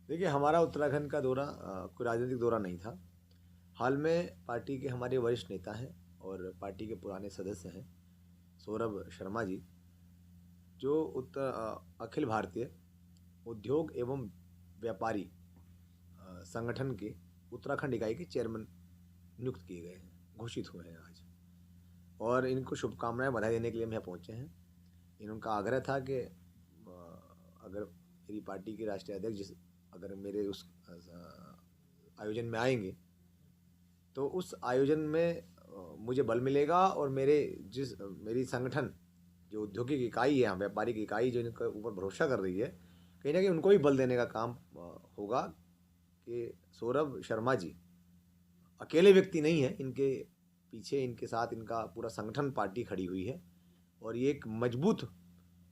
देखिए, हमारा उत्तराखंड का दौरा कोई राजनीतिक दौरा नहीं था। हाल में पार्टी के हमारे वरिष्ठ नेता हैं और पार्टी के पुराने सदस्य हैं सौरभ शर्मा जी, जो अखिल भारतीय उद्योग एवं व्यापारी संगठन के उत्तराखंड इकाई के चेयरमैन नियुक्त किए गए हैं, घोषित हुए हैं आज। और इनको शुभकामनाएं बधाई देने के लिए हम यहाँ पहुँचे हैं। इनका आग्रह था कि अगर मेरी पार्टी के राष्ट्रीय अध्यक्ष अगर मेरे उस आयोजन में आएंगे तो उस आयोजन में मुझे बल मिलेगा और मेरी संगठन जो औद्योगिक इकाई है, व्यापारिक इकाई जो इनके ऊपर भरोसा कर रही है, कहीं ना कहीं उनको भी बल देने का काम होगा कि सौरभ शर्मा जी अकेले व्यक्ति नहीं है, इनके पीछे इनके साथ इनका पूरा संगठन पार्टी खड़ी हुई है। और ये एक मजबूत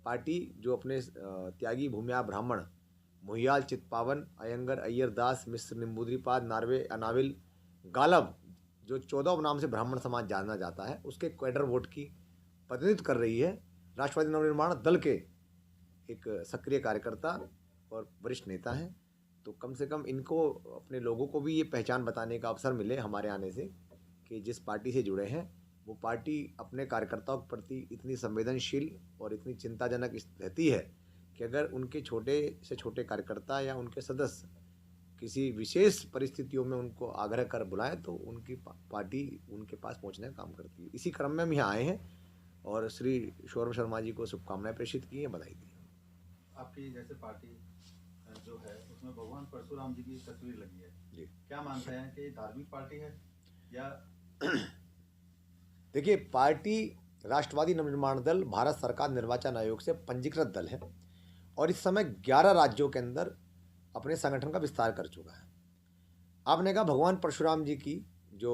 पार्टी जो अपने त्यागी भूमिया ब्राह्मण मुहियाल चितपावन अयंगर अय्यर दास मिश्र निम्बूद्रीपाद नार्वे अनाविल गालब जो 14 नाम से ब्राह्मण समाज जाना जाता है, उसके कैडर वोट की प्रतिनिधित्व कर रही है। राष्ट्रवादी नवनिर्माण दल के एक सक्रिय कार्यकर्ता और वरिष्ठ नेता हैं। तो कम से कम इनको अपने लोगों को भी ये पहचान बताने का अवसर मिले हमारे आने से कि जिस पार्टी से जुड़े हैं वो पार्टी अपने कार्यकर्ताओं के प्रति इतनी संवेदनशील और इतनी चिंताजनक रहती है कि अगर उनके छोटे से छोटे कार्यकर्ता या उनके सदस्य किसी विशेष परिस्थितियों में उनको आग्रह कर बुलाएं तो उनकी पार्टी उनके पास पहुंचने का काम करती है। इसी क्रम में हम यहाँ आए हैं और श्री सौरभ शर्मा जी को शुभकामनाएं प्रेषित की हैं, बधाई दी। आपकी जैसे पार्टी जो है उसमें भगवान परशुराम जी की तस्वीर लगी है जी, क्या मानते हैं कि धार्मिक पार्टी है या? देखिए, पार्टी राष्ट्रवादी नवनिर्माण दल भारत सरकार निर्वाचन आयोग से पंजीकृत दल है और इस समय 11 राज्यों के अंदर अपने संगठन का विस्तार कर चुका है। आपने कहा भगवान परशुराम जी की जो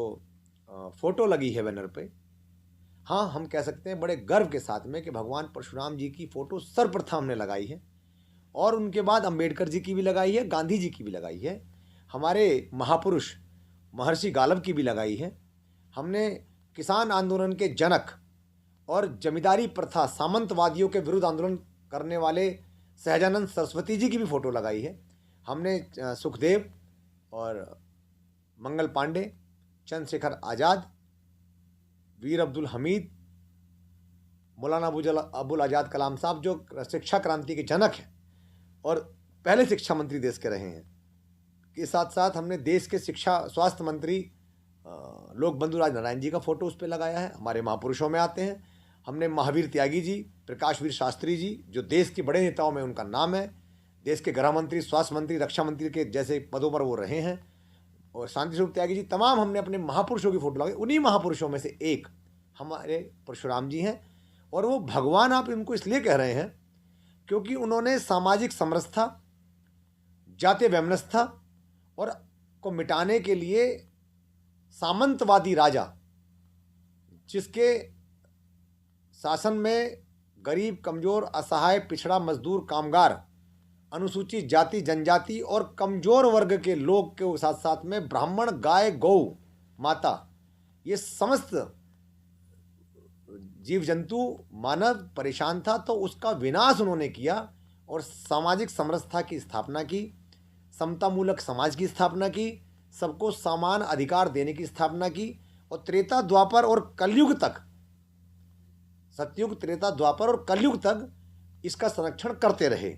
फोटो लगी है बैनर पे, हाँ, हम कह सकते हैं बड़े गर्व के साथ में कि भगवान परशुराम जी की फोटो सर्वप्रथम हमने लगाई है और उनके बाद अंबेडकर जी की भी लगाई है, गांधी जी की भी लगाई है, हमारे महापुरुष महर्षि गालब की भी लगाई है। हमने किसान आंदोलन के जनक और जमींदारी प्रथा सामंतवादियों के विरुद्ध आंदोलन करने वाले सहजानंद सरस्वती जी की भी फोटो लगाई है। हमने सुखदेव और मंगल पांडे, चंद्रशेखर आज़ाद, वीर अब्दुल हमीद, मौलाना अबुल आज़ाद कलाम साहब जो शिक्षा क्रांति के जनक हैं और पहले शिक्षा मंत्री देश के रहे हैं, के साथ साथ हमने देश के शिक्षा स्वास्थ्य मंत्री लोक बंधु राज नारायण जी का फोटो उस पर लगाया है, हमारे महापुरुषों में आते हैं। हमने महावीर त्यागी जी, प्रकाशवीर शास्त्री जी जो देश के बड़े नेताओं में उनका नाम है, देश के गृह मंत्री, स्वास्थ्य मंत्री, रक्षा मंत्री के जैसे पदों पर वो रहे हैं, और शांति स्वरूप त्यागी जी, तमाम हमने अपने महापुरुषों की फोटो लगाई। उन्हीं महापुरुषों में से एक हमारे परशुराम जी हैं और वो भगवान आप इनको इसलिए कह रहे हैं क्योंकि उन्होंने सामाजिक समरसता, जातीय वैमनस्यता और को मिटाने के लिए सामंतवादी राजा जिसके शासन में गरीब, कमजोर, असहाय, पिछड़ा, मजदूर, कामगार, अनुसूचित जाति, जनजाति और कमजोर वर्ग के लोग के साथ साथ में ब्राह्मण, गाय, गौ माता, ये समस्त जीव जंतु मानव परेशान था, तो उसका विनाश उन्होंने किया और सामाजिक समरसता की स्थापना की, समतामूलक समाज की स्थापना की, सबको समान अधिकार देने की स्थापना की और त्रेता, द्वापर और कलयुग तक, सतयुग, त्रेता, द्वापर और कलयुग तक इसका संरक्षण करते रहे।